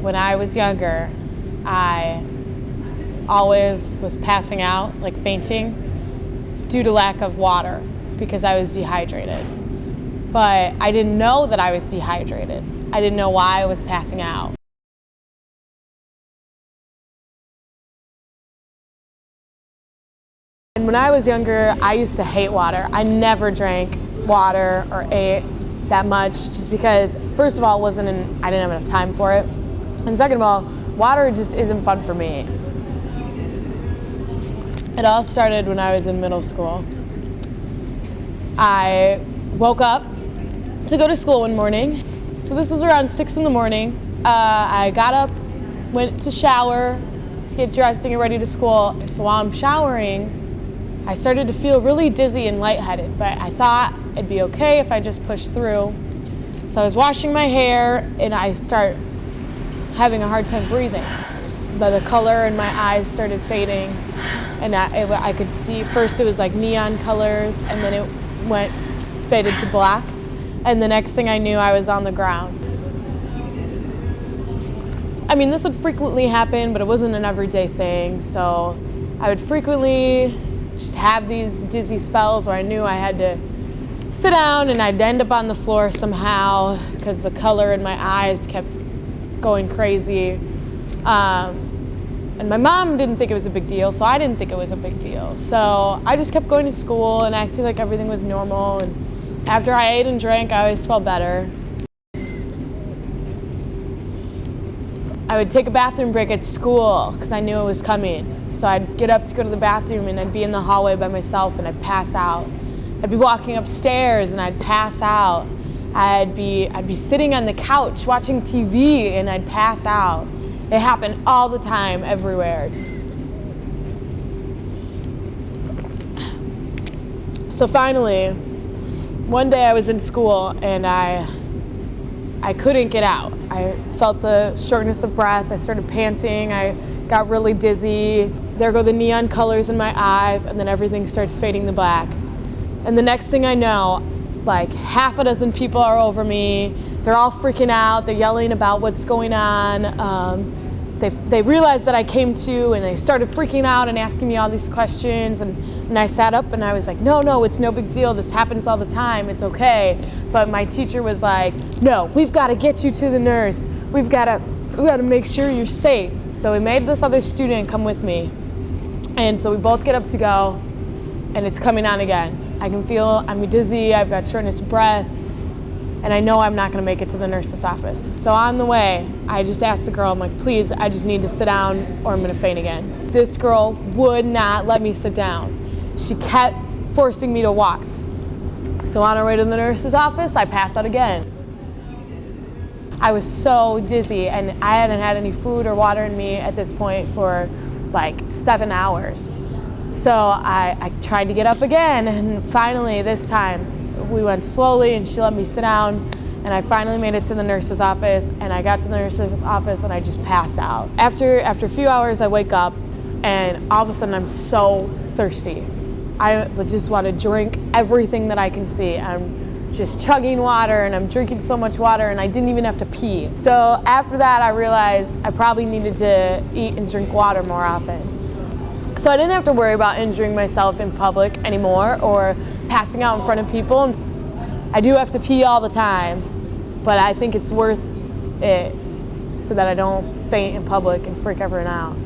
when I was younger, I always was passing out, like fainting, due to lack of water because I was dehydrated. But I didn't know that I was dehydrated. I didn't know why I was passing out. And when I was younger, I used to hate water. I never drank water or ate that much just because, first of all, I didn't have enough time for it. And second of all, water just isn't fun for me. It all started when I was in middle school. I woke up to go to school one morning. So this was around 6 in the morning. I got up, went to shower to get dressed and get ready to school. So while I'm showering, I started to feel really dizzy and lightheaded, but I thought it'd be okay if I just pushed through. So I was washing my hair and I start having a hard time breathing. The color in my eyes started fading, and I could see, first it was like neon colors, and then it faded to black. And the next thing I knew, I was on the ground. I mean, this would frequently happen, but it wasn't an everyday thing. So I would frequently just have these dizzy spells where I knew I had to sit down and I'd end up on the floor somehow because the color in my eyes kept going crazy. And my mom didn't think it was a big deal, so I didn't think it was a big deal. So I just kept going to school and acting like everything was normal. And after I ate and drank, I always felt better. I would take a bathroom break at school because I knew it was coming. So I'd get up to go to the bathroom and I'd be in the hallway by myself and I'd pass out. I'd be walking upstairs and I'd pass out. I'd be sitting on the couch watching TV and I'd pass out. It happened all the time, everywhere. So finally, one day I was in school and I couldn't get out. I felt the shortness of breath. I started panting. I got really dizzy. There go the neon colors in my eyes, and then everything starts fading to black. And the next thing I know, like half a dozen people are over me. They're all freaking out. They're yelling about what's going on. They realized that I came to, and they started freaking out and asking me all these questions. And I sat up and I was like, no, it's no big deal. This happens all the time. It's okay. But my teacher was like, no, we've got to get you to the nurse. We've got to make sure you're safe. So we made this other student come with me. And so we both get up to go, and it's coming on again. I can feel I'm dizzy. I've got shortness of breath. And I know I'm not going to make it to the nurse's office. So on the way, I just asked the girl, I'm like, please, I just need to sit down or I'm going to faint again. This girl would not let me sit down. She kept forcing me to walk. So on our way to the nurse's office, I passed out again. I was so dizzy, and I hadn't had any food or water in me at this point for like 7 hours. So I tried to get up again, and finally this time, we went slowly and she let me sit down, and I finally made it to the nurse's office, and I got to the nurse's office and I just passed out. After a few hours I wake up and all of a sudden I'm so thirsty. I just want to drink everything that I can see. I'm just chugging water and I'm drinking so much water and I didn't even have to pee. So after that I realized I probably needed to eat and drink water more often. So I didn't have to worry about injuring myself in public anymore or passing out in front of people. I do have to pee all the time, but I think it's worth it so that I don't faint in public and freak everyone out.